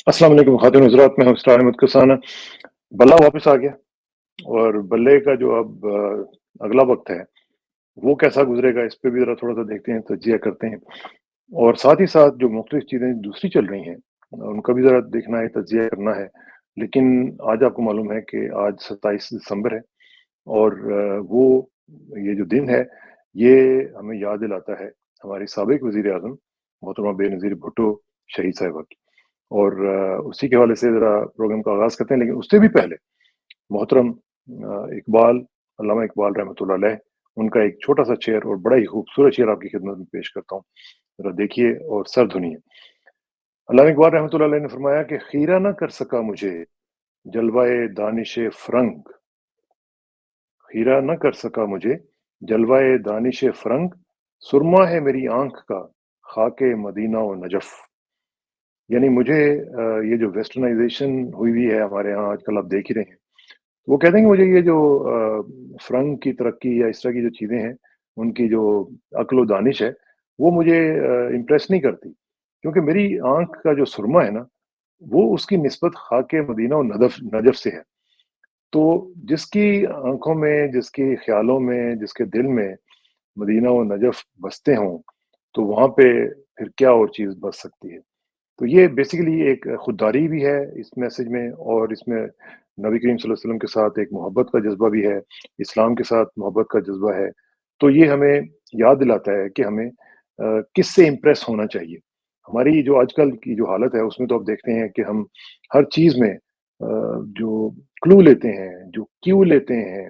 अस्सलाम वालेकुम ख़ातिन हज़रात, मैं हूँ इसरार अहमद कसाना। बल्ला वापस आ गया और बल्ले का जो अब अगला वक़्त है, वो कैसा गुज़रेगा इस पे भी ज़रा थोड़ा-सा देखते हैं, तज्ज़िया करते हैं। और साथ ही साथ जो मुख़्तलिफ़ चीज़ें दूसरी चल रही हैं, उनका भी ज़रा देखना है, तज्ज़िया करना है। लेकिन आज आपको मालूम है कि आज 27 दिसंबर है और वो ये जो दिन है, ये हमें याद दिलाता है हमारी साबिक़ वज़ीर-ए-आज़म मोहतरमा बेनज़ीर भुट्टो शहीद साहिबा की। और उसी के हवाले से ज़रा प्रोग्राम का आगाज़ करते हैं, लेकिन उससे भी पहले मोहतरम इकबाल अल्लामा इकबाल रहमतुल्लाह अलैह उनका एक छोटा-सा शेर और बड़ा ही खूबसूरत शेर आपकी खिदमत में पेश करता हूँ। ज़रा देखिए और सर धुनिए। अल्लामा इकबाल रहमतुल्लाह अलैह ने फरमाया कि खीरा ना कर सका मुझे जलवाए दानिशे फ़रंग, खीरा न कर सका मुझे जलवाए दानिशे फ़रंग, सुरमा है मेरी आँख का ख़ाके मदीना व नजफ़। यानी मुझे ये जो वेस्टर्नाइज़ेशन हुई हुई है हमारे यहाँ आजकल आप देख ही रहे हैं। वो कहते हैं कि मुझे ये जो फ़्रंग की तरक्की या इस तरह की जो चीज़ें हैं, उनकी जो अक्ल व दानिश है, वो मुझे इम्प्रेस नहीं करती। क्योंकि मेरी आँख का जो सुरमा है ना, वो उसकी निस्बत ख़ाके मदीना और नजफ़ से है। तो जिसकी आँखों में, जिसके ख़्यालों में, जिसके दिल में मदीना और नजफ़ बसते हों, तो वहाँ पे फिर क्या और चीज़ बस सकती है। तो ये बेसिकली एक खुददारी भी है इस मैसेज में और इसमें नबी करीम सल्लल्लाहु अलैहि वसल्लम के साथ एक मोहब्बत का जज़्बा भी है, इस्लाम के साथ मोहब्बत का जज़्बा है। तो ये हमें याद दिलाता है कि हमें किससे इम्प्रेस होना चाहिए। हमारी जो आजकल की जो हालत है उसमें तो आप देखते हैं कि हम हर चीज़ में जो क्लू लेते हैं, जो क्यू लेते हैं,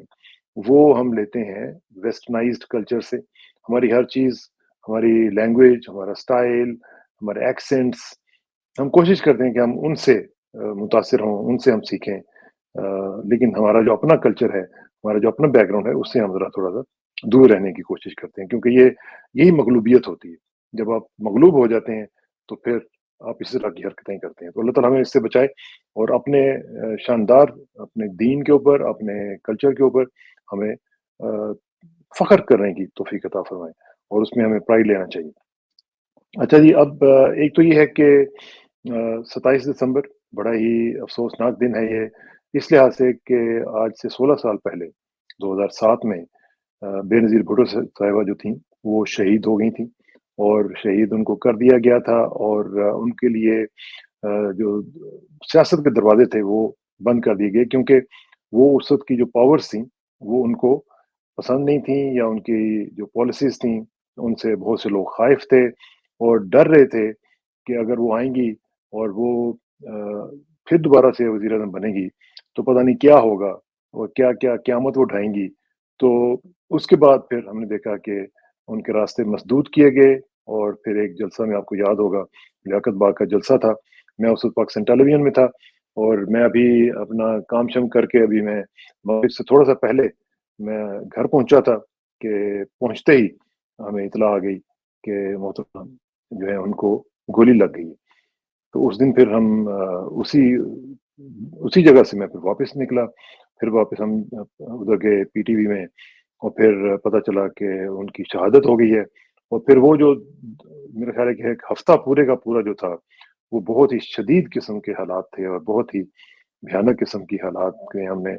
वो हम लेते हैं वेस्टर्नाइज़्ड कल्चर से। हमारी हर चीज़, हमारी लैंग्वेज, हमारा स्टाइल, हमारे एक्सेंट्स हम कोशिश करते हैं कि हम उनसे मुतासिर हों, उनसे हम सीखें। लेकिन हमारा जो अपना कल्चर है, हमारा जो अपना बैकग्राउंड है, उससे हम ज़रा थोड़ा-सा दूर रहने की कोशिश करते हैं क्योंकि ये यही मग़लूबियत होती है। जब आप मग़लूब हो जाते हैं, तो फिर आप इस तरह की हरकतें करते हैं। तो अल्लाह ताला हमें इससे बचाए और अपने शानदार अपने दीन के ऊपर, अपने कल्चर के ऊपर हमें फ़ख्र करने की तौफ़ीक अता फ़रमाए और उसमें हमें प्राइड लेना चाहिए। अच्छा जी, अब एक तो ये है कि 27 दिसंबर बड़ा ही अफ़सोसनाक दिन है ये, इस लिहाज़ से कि आज से 16 साल पहले 2007 में बेनज़ीर भुट्टो साहिबा जो थीं, वो शहीद हो गई थीं और शहीद उनको कर दिया गया था और उनके लिए जो सियासत के दरवाज़े थे, वो बंद कर दिए गए क्योंकि वो उस वक़्त की जो पावर्स थीं, वो उनको पसंद नहीं थीं या उनकी जो पॉलिसीज़ थीं, उनसे बहुत से लोग ख़ाइफ़ थे और डर रहे थे कि अगर वो आएँगी और वो फिर दोबारा से वज़ीर-ए-आज़म बनेंगी, तो पता नहीं क्या होगा और क्या-क्या क़यामत वो ढाएँगी। तो उसके बाद फिर हमने देखा कि उनके रास्ते मसदूद किए गए और फिर एक जलसा में आपको याद होगा, लियाकत बाग का जलसा था। मैं उस वक़्त पाकिस्तान टेलीविज़न में था और मैं अभी अपना काम-शाम करके अभी मैं मगरिब से थोड़ा-सा पहले मैं घर पहुँचा था कि पहुँचते ही हमें इत्तला आ गई कि मोहतरमा जो है उनको गोली लग गई है। तो उस दिन फिर हम उसी जगह से मैं फिर वापस निकला, फिर वापस हम उधर गए पीटीवी में और फिर पता चला कि उनकी शहादत हो गई है और फिर वो जो मेरा ख़्याल है कि एक हफ़्ता पूरे का पूरा जो था, वो बहुत ही शदीद किस्म के हालात थे और बहुत ही भयानक किस्म की हालात के हमने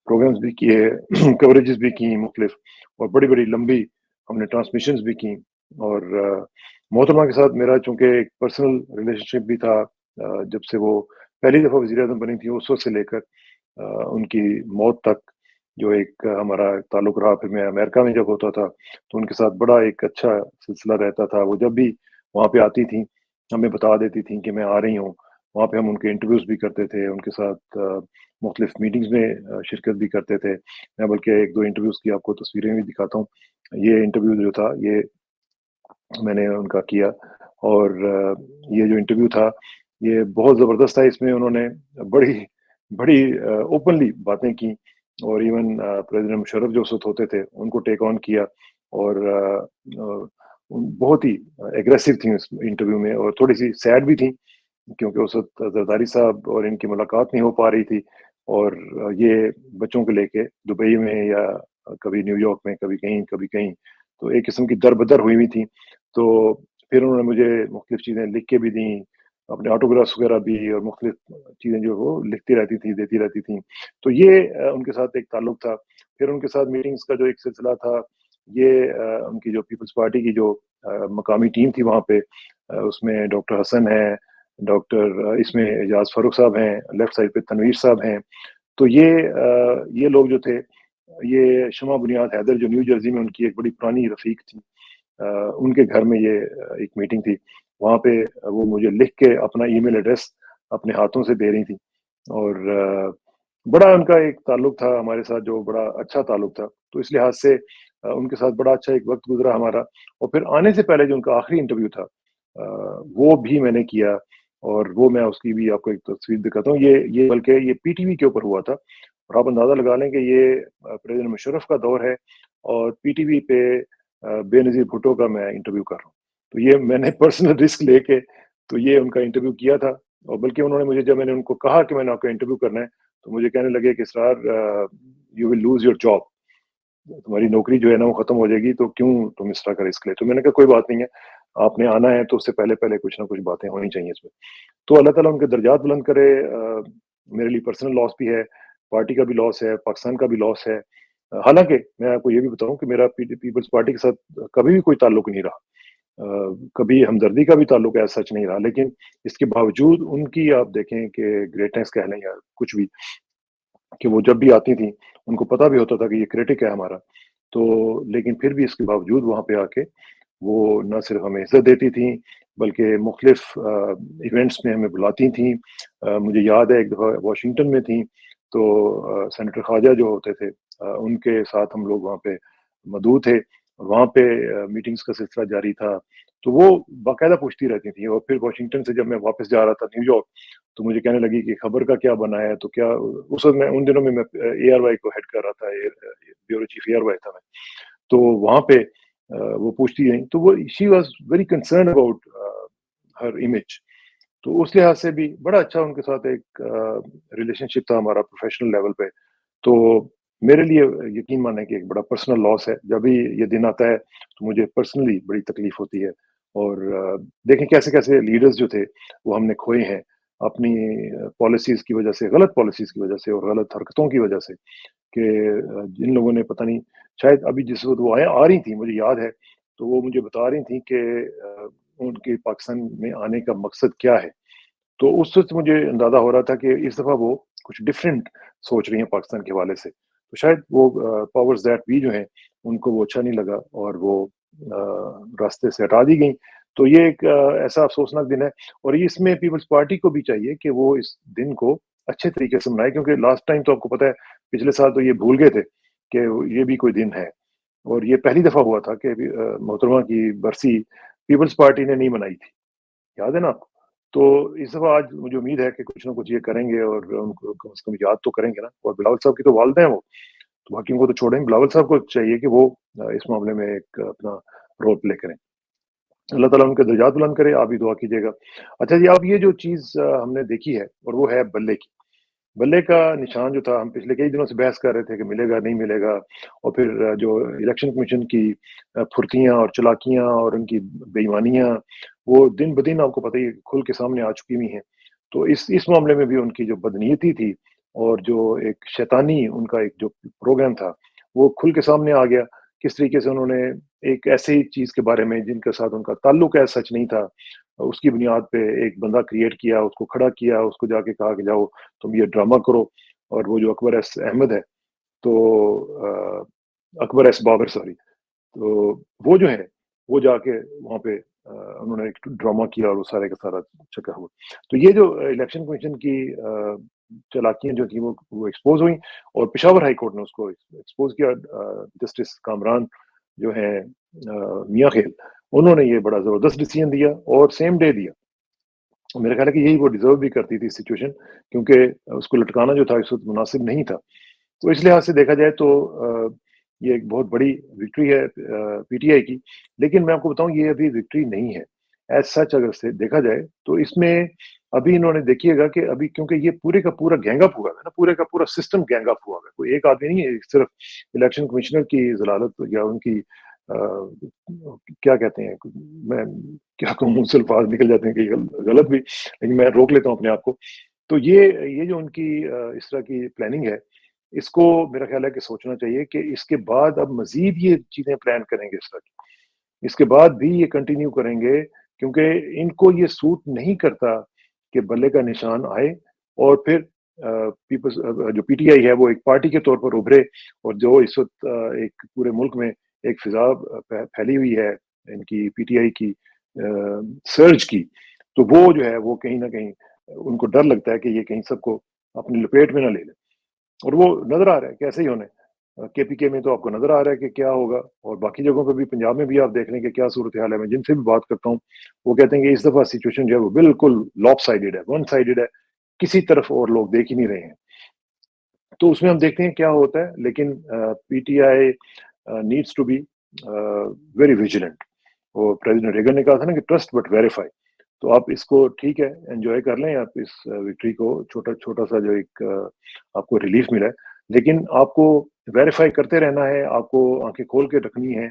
प्रोग्राम्स भी किए, कवरेजेस भी की मुख्तलिफ और बड़ी-बड़ी लंबी हमने ट्रांसमिशंस भी की और मोहतरमा के साथ मेरा चूँकि एक पर्सनल रिलेशनशिप भी था जब से वो पहली दफ़ा वज़ीर-ए-आज़म बनी थी, उस वक़्त से लेकर उनकी मौत तक जो एक हमारा ताल्लुक रहा। फिर मैं अमेरिका में जब होता था, तो उनके साथ बड़ा एक अच्छा सिलसिला रहता था। वो जब भी वहाँ पे आती थीं, हमें बता देती थीं कि मैं आ रही हूँ। वहाँ पे हम उनके इंटरव्यूज़ भी करते थे, उनके साथ मुख्तलिफ मीटिंग्स में शिरकत भी करते थे। मैं बल्कि 1-2 इंटरव्यूज़ की आपको तस्वीरें भी दिखाता हूँ। ये इंटरव्यू जो था, ये मैंने उनका किया और ये जो इंटरव्यू था, ये बहुत ज़बरदस्त था। इसमें उन्होंने बड़ी बड़ी ओपनली बातें की और इवन प्रेज़िडेंट मुशर्रफ जो उस वक़्त होते थे, उनको टेक ऑन किया और बहुत ही एग्रेसिव थी उस इंटरव्यू में और थोड़ी-सी सैड भी थी क्योंकि उस वक़्त ज़रदारी साहब और इनकी मुलाकात नहीं हो पा रही थी और ये बच्चों को लेके दुबई में या कभी न्यूयॉर्क में, कभी कहीं, तो एक किस्म की दर-बदर हुई हुई थी। तो फिर उन्होंने मुझे मुख्तलिफ चीज़ें लिख के भी दी अपने ऑटोग्राफ्स वगैरह भी और मुख्तलिफ चीज़ें जो वो लिखती रहती थी, देती रहती थी। तो ये उनके साथ एक ताल्लुक था। फिर उनके साथ मीटिंग्स का जो एक सिलसिला था, ये उनकी जो पीपल्स पार्टी की जो मकामी टीम थी वहाँ पे, उसमें डॉक्टर हसन हैं, डॉक्टर इसमें एजाज फारूक साहब हैं, लेफ्ट साइड पे तनवीर साहब हैं। तो ये लोग जो थे, ये शमा बुनियाद हैदर जो न्यू जर्सी में उनकी एक बड़ी पुरानी रफ़ीक थी, अ, उनके घर में ये एक मीटिंग थी। वहाँ पे वो मुझे लिख के अपना ईमेल एड्रेस अपने हाथों से दे रही थी, और बड़ा उनका एक ताल्लुक था हमारे साथ, जो बड़ा अच्छा ताल्लुक था। तो इस लिहाज से उनके साथ बड़ा अच्छा एक वक्त गुजरा हमारा। और फिर आने से पहले जो उनका आखिरी इंटरव्यू था, वो भी मैंने किया, और वो मैं उसकी भी आपको एक तस्वीर दिखाता हूँ। ये बल्कि ये पीटीवी के ऊपर हुआ था, और आप अंदाजा लगा लें कि ये प्रेसिडेंट मुशर्रफ का दौर है, और पीटीवी पे बेनज़ीर भुट्टो का मैं इंटरव्यू कर रहा हूँ। तो ये मैंने पर्सनल रिस्क लेके तो ये उनका इंटरव्यू किया था। और बल्कि उन्होंने मुझे, जब मैंने उनको कहा कि मैंने आपका इंटरव्यू करना है, तो मुझे कहने लगे कि Israr, you will lose your job, तुम्हारी नौकरी जो है ना वो खत्म हो जाएगी, तो क्यों तुम इस तरह का रिस्क ले? तो मैंने कहा कोई बात नहीं है, आपने आना है तो उससे पहले-पहले कुछ ना कुछ बातें होनी चाहिए इसमें। तो अल्लाह ताला उनके दर्जात बुलंद करे। मेरे लिए पर्सनल लॉस भी है, पार्टी का भी लॉस है, पाकिस्तान का भी लॉस है। हालाँकि मैं आपको ये भी बताऊँ कि मेरा पीपल्स पार्टी के साथ कभी भी कोई ताल्लुक नहीं रहा। कभी हमदर्दी का भी ताल्लुक ऐसा सच नहीं रहा, लेकिन इसके बावजूद उनकी आप देखें कि ग्रेटनेस कह लें या कुछ भी, कि वो जब भी आती थी, उनको पता भी होता था कि ये क्रिटिक है हमारा। तो लेकिन फिर भी इसके बावजूद वहाँ पे आके वो ना सिर्फ़ हमें इज़्ज़त देती थीं, बल्कि मुख़्तलिफ़ इवेंट्स में हमें बुलाती थीं। मुझे याद है एक दफ़ा वाशिंगटन में थीं, तो सेनेटर ख़वाजा जो होते थे, उनके साथ हम लोग वहाँ पे मौजूद थे। वहाँ पे मीटिंग्स का सिलसिला जारी था, तो वो बाकायदा पूछती रहती थीं। और फिर वाशिंगटन से जब मैं वापस जा रहा था न्यूयॉर्क, तो मुझे कहने लगी कि खबर का क्या बना है? तो क्या उस वक़्त मैं, उन दिनों में मैं एआरवाई को हेड कर रहा था, ब्यूरो चीफ एआरवाई था मैं। तो वहाँ पे वो पूछती रहीं, तो वो she was very concerned about her image. तो उस लिहाज से भी बड़ा अच्छा उनके साथ एक रिलेशनशिप था हमारा प्रोफ़ेशनल लेवल पे। तो मेरे लिए यकीन मानें कि एक बड़ा पर्सनल लॉस है। जब भी ये दिन आता है, तो मुझे पर्सनली बड़ी तकलीफ़ होती है। और देखें कैसे-कैसे लीडर्स जो थे, वो हमने खोए हैं, अपनी पॉलिसीज़ की वज़ह से, गलत पॉलिसीज़ की वज़ह से और गलत हरकतों की वज़ह से, कि जिन लोगों ने पता नहीं, शायद अभी जिस वक़्त वो आ रही थी, मुझे याद है, तो वो मुझे बता रही थी कि उनके पाकिस्तान में आने का मकसद क्या है। तो उस वक़्त मुझे अंदाज़ा हो रहा था कि इस दफ़ा वो कुछ डिफरेंट सोच रही हैं पाकिस्तान के हवाले से। तो शायद वो पावर्स दैट बी जो हैं, उनको वो अच्छा नहीं लगा, और वो रास्ते से हटा दी गईं। तो ये एक ऐसा अफ़सोसनाक दिन है, और ये इसमें पीपल्स पार्टी को भी चाहिए कि वो इस दिन को अच्छे तरीके से मनाए, क्योंकि लास्ट टाइम तो आपको पता है, पिछले साल तो ये भूल गए थे कि ये भी कोई दिन है। और ये पहली दफ़ा हुआ था कि मोहतरमा की बरसी पीपल्स पार्टी ने नहीं मनाई थी। याद है ना आपको? तो इस दफ़ा आज मुझे उम्मीद है कि कुछ ना कुछ ये करेंगे, और उनको कम से कम याद तो करेंगे ना। और बिलावल साहब की तो वालिदा हैं वो, तो बाकियों को तो छोड़ें, बिलावल साहब को चाहिए कि वो इस मामले में एक अपना रोल प्ले करें। अल्लाह ताला उनके दर्जात बुलंद करे, आप भी दुआ कीजिएगा। अच्छा जी, अब ये जो चीज़ हमने देखी है, और वो है बल्ले की। बल्ले का निशान जो था, हम पिछले कई दिनों से बहस कर रहे थे कि मिलेगा, नहीं मिलेगा। और फिर जो इलेक्शन कमीशन की फुर्तियाँ और चालाकियाँ और उनकी बेईमानियाँ, वो दिन-ब-दिन आपको पता ही है, खुल के सामने आ चुकी हुई हैं। तो इस मामले में भी उनकी जो बदनीयती थी, और जो एक शैतानी उनका एक जो प्रोग्राम था, वो खुल के सामने आ गया। किस तरीके से उन्होंने एक ऐसी चीज़ के बारे में जिनके साथ उनका ताल्लुक है सच नहीं था, उसकी बुनियाद पे एक बंदा क्रिएट किया, उसको खड़ा किया, उसको जाके कहा कि जाओ तुम ये ड्रामा करो। और वो जो अकबर एस अहमद है, तो अकबर एस बाबर, सॉरी। तो वो जो है, वो जाके वहाँ पे उन्होंने एक ड्रामा किया, और वो सारे का सारा चक्कर हुआ। तो ये जो इलेक्शन कमीशन की चालाकियाँ जो थी, वो एक्सपोज़ हुई, और पेशावर हाई कोर्ट ने उसको एक्सपोज़ किया। जस्टिस कामरान जो हैं, मियाँ खेल, उन्होंने ये बड़ा ज़बरदस्त डिसीजन दिया, और सेम डे दिया। मेरा ख्याल है कि यही वो डिज़र्व भी करती थी सिचुएशन, क्योंकि उसको लटकाना जो था इस वक़्त मुनासिब नहीं था। तो इस लिहाज से देखा जाए तो ये एक बहुत बड़ी विक्ट्री है पीटीआई की। लेकिन मैं आपको बताऊँ, ये अभी विक्ट्री नहीं है। एज़ सच अगर से देखा जाए, तो इसमें अभी इन्होंने देखिएगा कि अभी, क्योंकि ये पूरे का पूरा गैंग अप हुआ है ना, पूरे का पूरा सिस्टम गैंग अप हुआ है। कोई एक आदमी नहीं है, सिर्फ़ इलेक्शन कमिश्नर की ज़लालत या उनकी کیا کہتے ہیں، میں کیا کہوں، منہ سے الفاظ نکل جاتے ہیں کہ غلط بھی، لیکن میں روک لیتا ہوں اپنے آپ کو. تو یہ جو ان کی اس طرح کی پلاننگ ہے، اس کو میرا خیال ہے کہ سوچنا چاہیے کہ اس کے بعد اب مزید یہ چیزیں پلان کریں گے اس طرح کی، اس کے بعد بھی یہ کنٹینیو کریں گے، کیونکہ ان کو یہ سوٹ نہیں کرتا کہ بلے کا نشان آئے اور پھر پیپلز جو پی ٹی آئی ہے وہ ایک پارٹی کے طور پر ابھرے، اور جو اس وقت ایک پورے ملک میں ایک فضا پھیلی ہوئی ہے ان کی پی ٹی آئی کی سرج کی، تو وہ جو ہے وہ کہیں نہ کہیں ان کو ڈر لگتا ہے کہ یہ کہیں سب کو اپنی لپیٹ میں نہ لے لے. اور وہ نظر آ رہا ہے کیسے ہی ہونے. کے پی کے میں تو آپ کو نظر آ رہا ہے کہ کیا ہوگا، اور باقی جگہوں پہ بھی، پنجاب میں بھی آپ دیکھ لیں کہ کیا صورتحال ہے. میں جن سے بھی بات کرتا ہوں وہ کہتے ہیں کہ اس دفعہ سچویشن جو ہے وہ بالکل لاپ سائڈڈ ہے، ون سائڈڈ ہے، کسی طرف اور لوگ دیکھ ہی نہیں رہے ہیں. تو اس میں ہم دیکھتے ہیں کیا ہوتا ہے، لیکن P T I needs to be very vigilant. وہ پریزیڈنٹ ریگن نے کہا تھا نا کہ ٹرسٹ بٹ ویریفائی. تو آپ اس کو ٹھیک ہے انجوائے کر لیں، آپ اس وکٹری کو، چھوٹا چھوٹا سا جو ایک آپ کو ریلیف ملا ہے، لیکن آپ کو ویریفائی کرتے رہنا ہے، آپ کو آنکھیں کھول کے رکھنی ہے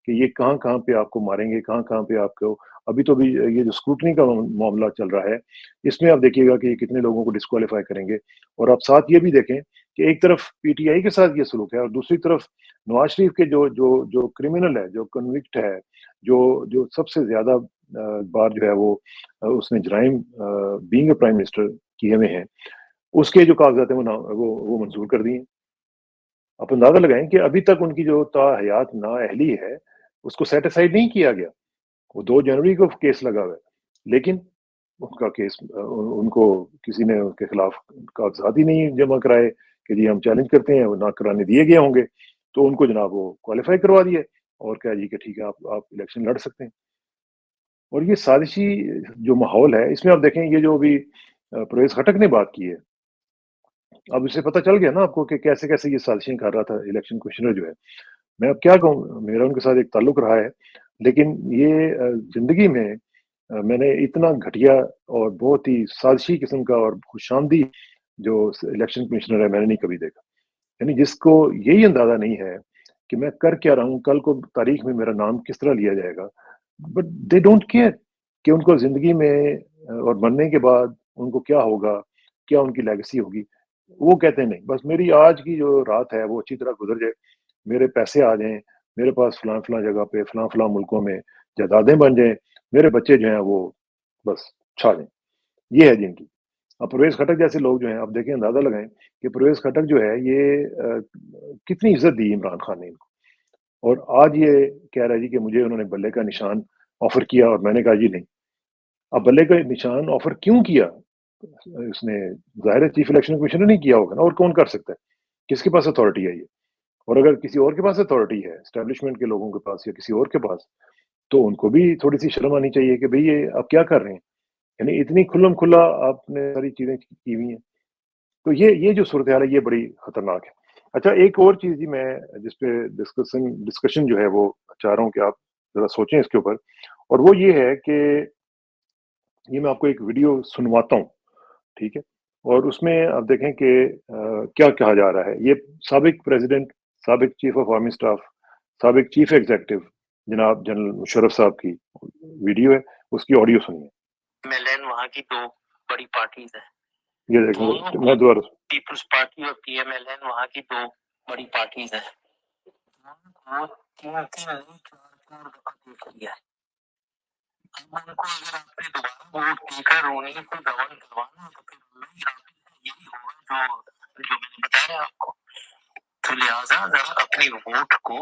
کہ یہ کہاں کہاں پہ آپ کو ماریں گے، کہاں کہاں پہ آپ کو. ابھی تو بھی یہ جو اسکروٹنی کا معاملہ چل رہا ہے، اس میں آپ دیکھیے گا کہ یہ کتنے لوگوں کو ڈسکوالیفائی کریں گے. اور آپ ساتھ یہ بھی دیکھیں کہ ایک طرف پی ٹی آئی کے ساتھ یہ سلوک ہے، اور دوسری طرف نواز شریف کے جو کرمنل ہے، جو کنوکٹ ہے، جو سب سے زیادہ بار جو ہے وہ اس نے جرائم بینگ اے پرائم منسٹر کیے ہوئے ہیں، اس کے جو کاغذات ہیں وہ منظور کر دیے. آپ اندازہ لگائیں کہ ابھی تک ان کی جو تاحیات نااہلی ہے اس کو سیٹ اسائڈ نہیں کیا گیا. وہ 2 جنوری کو کیس لگا ہوا ہے، لیکن ان کا کیس ان کو کسی نے ان کے خلاف کاغذات ہی نہیں جمع کرائے کہ جی ہم چیلنج کرتے ہیں، وہ نہ کرانے دیے گئے ہوں گے. تو ان کو جناب وہ کوالیفائی کروا دیے اور کہا جی کہ ٹھیک ہے آپ الیکشن لڑ سکتے ہیں. اور یہ سازشی جو ماحول ہے، اس میں آپ دیکھیں یہ جو ابھی پرویز خٹک نے بات کی ہے، اب اسے پتہ چل گیا نا آپ کو کہ کیسے کیسے یہ سازشیں کر رہا تھا الیکشن کمشنر جو ہے. میں اب کیا کہوں، میرا ان کے ساتھ ایک تعلق رہا ہے، لیکن یہ زندگی میں میں نے اتنا گھٹیا اور بہت ہی سازشی قسم کا اور خوش آمدی جو الیکشن کمشنر ہے میں نے نہیں کبھی دیکھا. یعنی جس کو یہی اندازہ نہیں ہے کہ میں کر کیا رہا ہوں، کل کو تاریخ میں میرا نام کس طرح لیا جائے گا، بٹ دے ڈونٹ کیئر کہ ان کو زندگی میں اور مرنے کے بعد ان کو کیا ہوگا، کیا ان کی لیگسی ہوگی. وہ کہتے ہیں نہیں، بس میری آج کی جو رات ہے وہ اچھی طرح گزر جائے، میرے پیسے آ جائیں، میرے پاس فلاں فلاں جگہ پہ فلاں فلاں ملکوں میں جائیدادیں بن جائیں، میرے بچے جو ہیں وہ بس چھا جائیں. یہ ہے جن کی. اب پرویز خٹک جیسے لوگ جو ہیں، آپ دیکھیں اندازہ لگائیں کہ پرویز خٹک جو ہے یہ کتنی عزت دی عمران خان نے ان کو، اور آج یہ کہہ رہا ہے جی کہ مجھے انہوں نے بلے کا نشان آفر کیا اور میں نے کہا جی نہیں. اب بلے کا نشان آفر کیوں کیا اس نے؟ ظاہر ہے چیف الیکشن کمشنر نہیں کیا ہوگا نا، اور کون کر سکتا ہے؟ کس کے پاس اتھارٹی ہے یہ؟ اور اگر کسی اور کے پاس اتھارٹی ہے، اسٹیبلشمنٹ کے لوگوں کے پاس یا کسی اور کے پاس، تو ان کو بھی تھوڑی سی شرم آنی چاہیے کہ بھئی یہ آپ کیا کر رہے ہیں. یعنی اتنی کھلم کھلا آپ نے ساری چیزیں کی ہوئی ہیں. تو یہ جو صورتحال ہے یہ بڑی خطرناک ہے. اچھا ایک اور چیز جی میں جس پہ ڈسکشن جو ہے وہ چاہ رہا ہوں کہ آپ ذرا سوچیں اس کے اوپر، اور وہ یہ ہے کہ یہ میں آپ کو ایک ویڈیو سنواتا ہوں، ٹھیک ہے؟ اور اس میں آپ دیکھیں کہ کیا کہا جا رہا ہے. یہ سابق پریزیڈنٹ، سابق چیف آف آرمی اسٹاف، سابق چیف ایگزیکٹو جناب جنرل مشرف صاحب کی ویڈیو ہے، اس کی آڈیو سنیے. میلین وہاں کی 2 بڑی پارٹیز ہیں، یہ دیکھیں میں دوبارہ پیپلز پارٹی اور پی ایم ایل این وہاں کی 2 بڑی پارٹیز ہیں. چار دفعہ دیکھ لیا ہے. اب ان کو اگر آپ نے دوبارہ ووٹ دے کر رونی کو گورن کروانا تو پھر یہی ہوگا جو میں نے بتایا آپ کو. تو لہٰذا ذرا اپنی ووٹ کو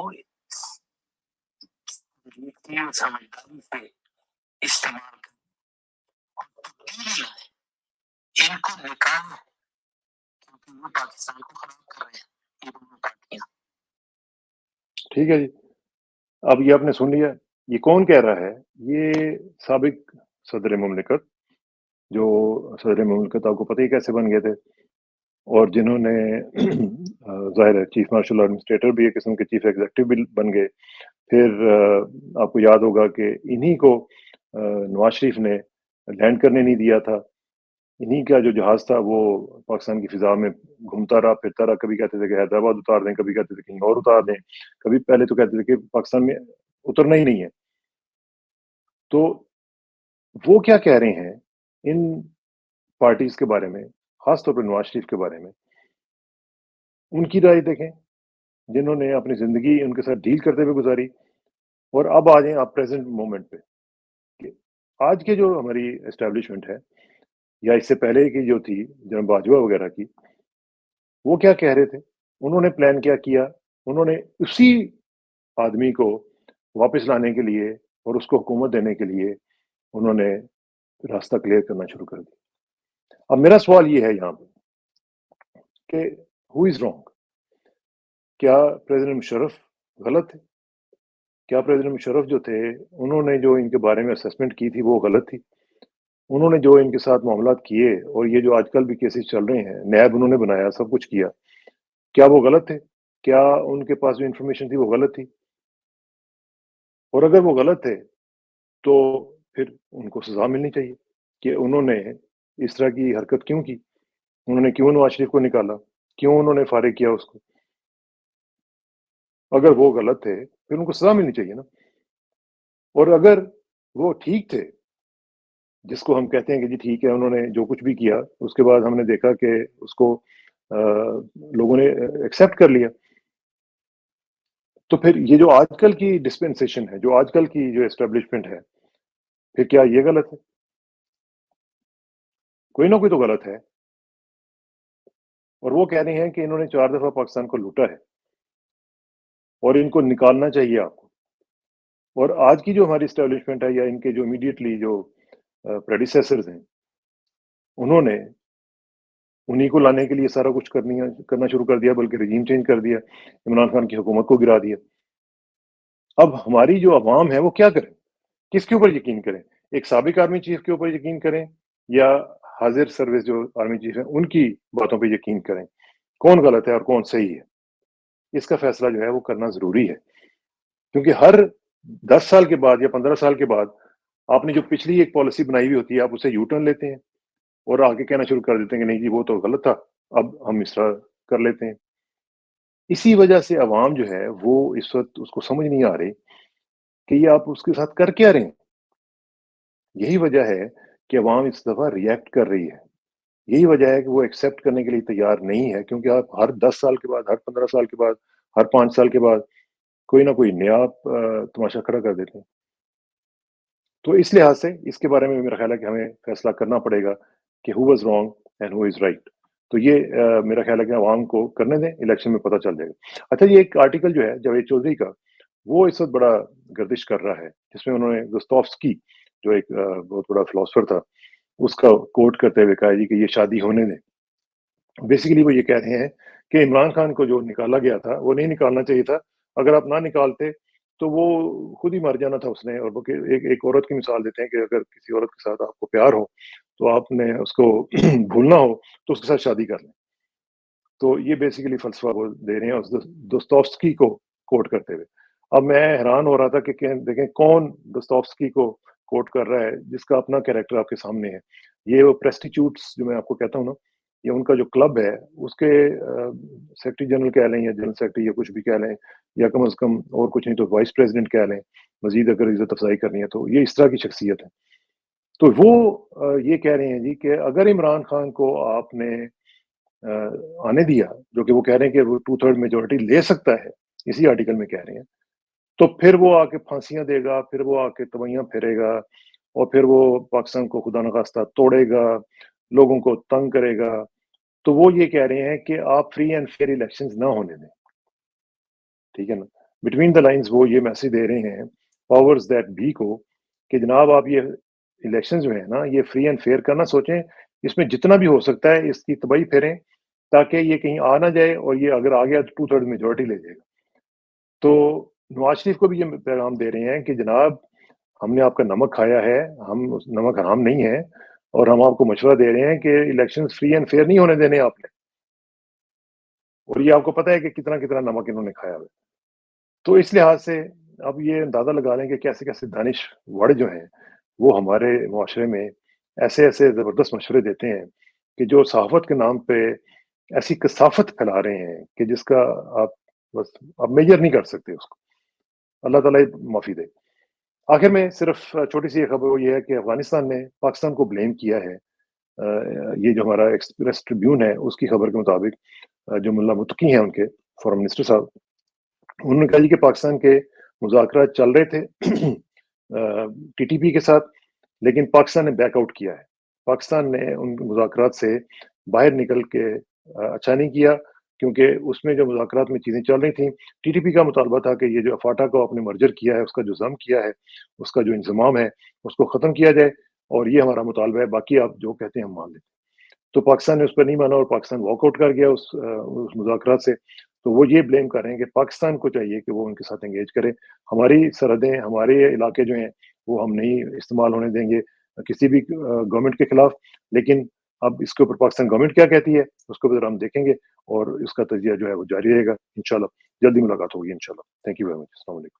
سمجھداری سے استعمال کریں اور تبدیلی لائیں. ان کو نکالنا کیونکہ وہ پاکستان کو خراب کر رہے ہیں یہ دونوں پارٹیاں. ٹھیک ہے جی. اب یہ آپ نے سن لیا. یہ کون کہہ رہا ہے؟ یہ سابق صدر مملکت، جو صدر مملکت آپ کو پتہ ہی کیسے بن گئے تھے، اور جنہوں نے ظاہر ہے چیف مارشل ایڈمنسٹریٹر بھی ایک قسم کے چیف ایگزیکٹو بھی بن گئے. پھر آپ کو یاد ہوگا کہ انہی کو نواز شریف نے لینڈ کرنے نہیں دیا تھا انہی کا جو جہاز تھا وہ پاکستان کی فضا میں گھومتا رہا پھرتا رہا. کبھی کہتے تھے کہ حیدرآباد اتار دیں, کبھی کہتے تھے کہیں اور اتار دیں, کبھی پہلے تو کہتے تھے کہ پاکستان میں اترنا ہی نہیں ہے. تو وہ کیا کہہ رہے ہیں ان پارٹیز کے بارے میں, خاص طور پر نواز شریف کے بارے میں, ان کی رائے دیکھیں جنہوں نے اپنی زندگی ان کے ساتھ ڈیل کرتے ہوئے گزاری. اور اب آ جائیں آپ پریزنٹ مومنٹ پہ کہ آج کے جو ہماری اسٹیبلشمنٹ ہے یا اس سے پہلے کی جو تھی جناب باجوہ وغیرہ کی, وہ کیا کہہ رہے تھے, انہوں نے پلان کیا کیا, انہوں نے اسی آدمی کو واپس لانے کے لیے اور اس کو حکومت دینے کے لیے انہوں نے راستہ کلیئر کرنا شروع کر دیا. اب میرا سوال یہ ہے یہاں پہ کہ ہو از رانگ؟ کیا پریزیڈنٹ مشرف غلط تھے؟ کیا پریزیڈنٹ مشرف جو تھے انہوں نے جو ان کے بارے میں اسیسمنٹ کی تھی وہ غلط تھی؟ انہوں نے جو ان کے ساتھ معاملات کیے اور یہ جو آج کل بھی کیسز چل رہے ہیں, نیب انہوں نے بنایا, سب کچھ کیا, کیا وہ غلط تھے؟ کیا ان کے پاس جو انفارمیشن تھی وہ غلط تھی؟ اور اگر وہ غلط تھے تو پھر ان کو سزا ملنی چاہیے کہ انہوں نے اس طرح کی حرکت کیوں کی, انہوں نے کیوں نواز شریف کو نکالا, کیوں انہوں نے فارغ کیا اس کو. اگر وہ غلط تھے پھر ان کو سزا ملنی چاہیے نا. اور اگر وہ ٹھیک تھے, جس کو ہم کہتے ہیں کہ جی ٹھیک ہے انہوں نے جو کچھ بھی کیا, اس کے بعد ہم نے دیکھا کہ اس کو لوگوں نے ایکسیپٹ کر لیا, تو پھر یہ جو آج کل کی ڈسپینسیشن ہے, جو آج کل کی جو اسٹیبلشمنٹ ہے, پھر کیا یہ غلط ہے؟ کوئی نہ کوئی تو غلط ہے. اور وہ کہہ رہے ہیں کہ انہوں نے 4 دفعہ پاکستان کو لوٹا ہے اور ان کو نکالنا چاہیے آپ کو. اور آج کی جو ہماری اسٹیبلشمنٹ ہے یا ان کے جو امیڈیٹلی جو پریڈیسیسرز ہیں, انہوں نے انہی کو لانے کے لیے سارا کچھ کرنا شروع کر دیا, بلکہ رجیم چینج کر دیا, عمران خان کی حکومت کو گرا دیا. اب ہماری جو عوام ہے وہ کیا کریں, کس کے اوپر یقین کریں؟ ایک سابق آرمی چیف کے اوپر یقین کریں یا حاضر سروس جو آرمی چیف ہیں ان کی باتوں پہ یقین کریں؟ کون غلط ہے اور کون صحیح ہے, اس کا فیصلہ جو ہے وہ کرنا ضروری ہے. کیونکہ ہر 10 سال کے بعد یا 15 سال کے بعد آپ نے جو پچھلی ایک پالیسی بنائی ہوئی ہوتی ہے, آپ اسے یو ٹرن لیتے ہیں اور آگے کہنا شروع کر دیتے ہیں کہ نہیں جی وہ تو غلط تھا, اب ہم اس طرح کر لیتے ہیں. اسی وجہ سے عوام جو ہے وہ اس وقت اس کو سمجھ نہیں آ رہی کہ یہ آپ اس کے ساتھ کر کیا رہے ہیں. یہی وجہ ہے کہ عوام اس دفعہ ریئیکٹ کر رہی ہے. یہی وجہ ہے کہ وہ ایکسیپٹ کرنے کے لیے تیار نہیں ہے, کیونکہ آپ ہر 10 سال کے بعد, ہر 15 سال کے بعد, ہر 5 سال کے بعد کوئی نہ کوئی نیا تماشا کھڑا کر دیتے ہیں. تو اس لحاظ سے اس کے بارے میں میرا خیال ہے کہ ہمیں فیصلہ کرنا پڑے گا کہ who was wrong and who is right. تو یہ میرا خیال ہے کہ عوام کو کرنے دیں, الیکشن میں پتہ چل جائے گا. اچھا, یہ ایک آرٹیکل جو ہے جاوید چودھری کا, وہ اس وقت بڑا گردش کر رہا ہے, جس میں انہوں نے دوستوفسکی جو ایک بہت بڑا فلاسفر تھا, اس کا کوٹ کرتے ہوئے کہا جی کہ یہ شادی ہونے دیں. بیسیکلی وہ یہ کہہ رہے ہیں کہ عمران خان کو جو نکالا گیا تھا وہ نہیں نکالنا چاہیے تھا, اگر آپ نہ نکالتے تو وہ خود ہی مر جانا تھا اس نے. اور وہ ایک عورت کی مثال دیتے ہیں کہ اگر کسی عورت کے ساتھ آپ کو پیار ہو تو آپ نے اس کو بھولنا ہو تو اس کے ساتھ شادی کر لیں. تو یہ بیسیکلی فلسفہ وہ دے رہے ہیں اس دوستوفسکی کو کوٹ کرتے ہوئے. اب میں حیران ہو رہا تھا کہ دیکھیں کون دوستوفسکی کو کوٹ کر رہا ہے جس کا اپنا کیریکٹر آپ کے سامنے ہے. یہ وہ پریسٹیچیوٹس جو میں آپ کو کہتا ہوں نا, یہ ان کا جو کلب ہے, اس کے سیکرٹری جنرل کہہ لیں یا جنرل سیکرٹری یا کچھ بھی کہہ لیں, یا کم از کم اور کچھ نہیں تو وائس پریزیڈنٹ کہہ لیں, مزید اگر عزت افزائی کرنی ہے تو یہ اس طرح کی شخصیت ہے. تو وہ یہ کہہ رہے ہیں جی کہ اگر عمران خان کو آپ نے آنے دیا, جو کہ وہ کہہ رہے ہیں کہ وہ 2/3 میجورٹی لے سکتا ہے, اسی آرٹیکل میں کہہ رہے ہیں, تو پھر وہ آ کے پھانسیاں دے گا, پھر وہ آ کے تبیاں پھیرے گا, اور پھر وہ پاکستان کو خدا نخواستہ توڑے گا, لوگوں کو تنگ کرے گا. تو وہ یہ کہہ رہے ہیں کہ آپ فری اینڈ فیئر الیکشنز نہ ہونے دیں. ٹھیک ہے نا, بٹوین دا لائنز وہ یہ میسج دے رہے ہیں پاورز دیٹ بی کو کہ جناب آپ یہ الیکشن جو ہے نا یہ فری اینڈ فیئر کرنا سوچیں, اس میں جتنا بھی ہو سکتا ہے اس کی تباہی پھیریں تاکہ یہ کہیں آ نہ جائے, اور یہ اگر آ گیا تو 2/3 میجورٹی لے جائے گا. تو نواز شریف کو بھی یہ پیغام دے رہے ہیں کہ جناب ہم نے آپ کا نمک کھایا ہے, ہم نمک حرام نہیں ہے, اور ہم آپ کو مشورہ دے رہے ہیں کہ الیکشن فری اینڈ فیئر نہیں ہونے دینے آپ نے. اور یہ آپ کو پتہ ہے کہ کتنا کتنا نمک انہوں نے کھایا ہوا. تو اس لحاظ سے اب یہ اندازہ لگا لیں کہ کیسے کیسے دانش وڑ جو ہیں وہ ہمارے معاشرے میں ऐसे ऐसे ज़बरदस्त मशवरे देते हैं कि जो सहाफ़त के नाम पे ऐसी कसाफ़त फैला रहे हैं कि जिसका आप बस आप मेजर नहीं कर सकते उसको। अल्लाह ताला माफ़ी दे। आखिर में सिर्फ़ छोटी-सी एक खबर वो ये है कि अफ़गानिस्तान ने पाकिस्तान को ब्लेम किया है। ये जो हमारा एक्सप्रेस ट्रिब्यून है उसकी खबर के मुताबिक जो मुल्ला मुत्तकी हैं उनके फ़ॉरेन मिनिस्टर साहब, उन्होंने कहा जी कि पाकिस्तान के मुज़ाकरात चल रहे थे टीटीपी के साथ, लेकिन पाकिस्तान ने बैकआउट किया है। पाकिस्तान ने उन मुज़ाकरात से बाहर निकल के अच्छा नहीं किया, क्योंकि उसमें जो मुज़ाकरात में चीज़ें चल रही थीं, टीटीपी का मुतालबा था कि ये जो फाटा को आपने मर्जर किया है, उसका जो ज़म किया है, उसका जो इंज़माम है, उसको ख़त्म किया जाए और ये हमारा मुतालबा है, बाकी आप जो कहते हैं हम मान लेते हैं। तो पाकिस्तान ने उस पर नहीं माना और पाकिस्तान वॉकआउट कर गया उस मुज़ाकरात से। तो वो ये ब्लेम कर रहे हैं कि पाकिस्तान को चाहिए कि वो उनके साथ एंगेज करे। हमारी सरहदें, हमारे इलाके जो हैं, वो हम नहीं इस्तेमाल होने देंगे किसी भी गवर्नमेंट के खिलाफ। लेकिन अब इसके ऊपर पाकिस्तान गवर्नमेंट क्या कहती है, उसको भी ज़रा हम देखेंगे और इसका तजिया जो है वो जारी रहेगा इंशाल्लाह। जल्दी मुलाकात होगी इंशाल्लाह। Thank you very much. अस्सलाम वालेकुम।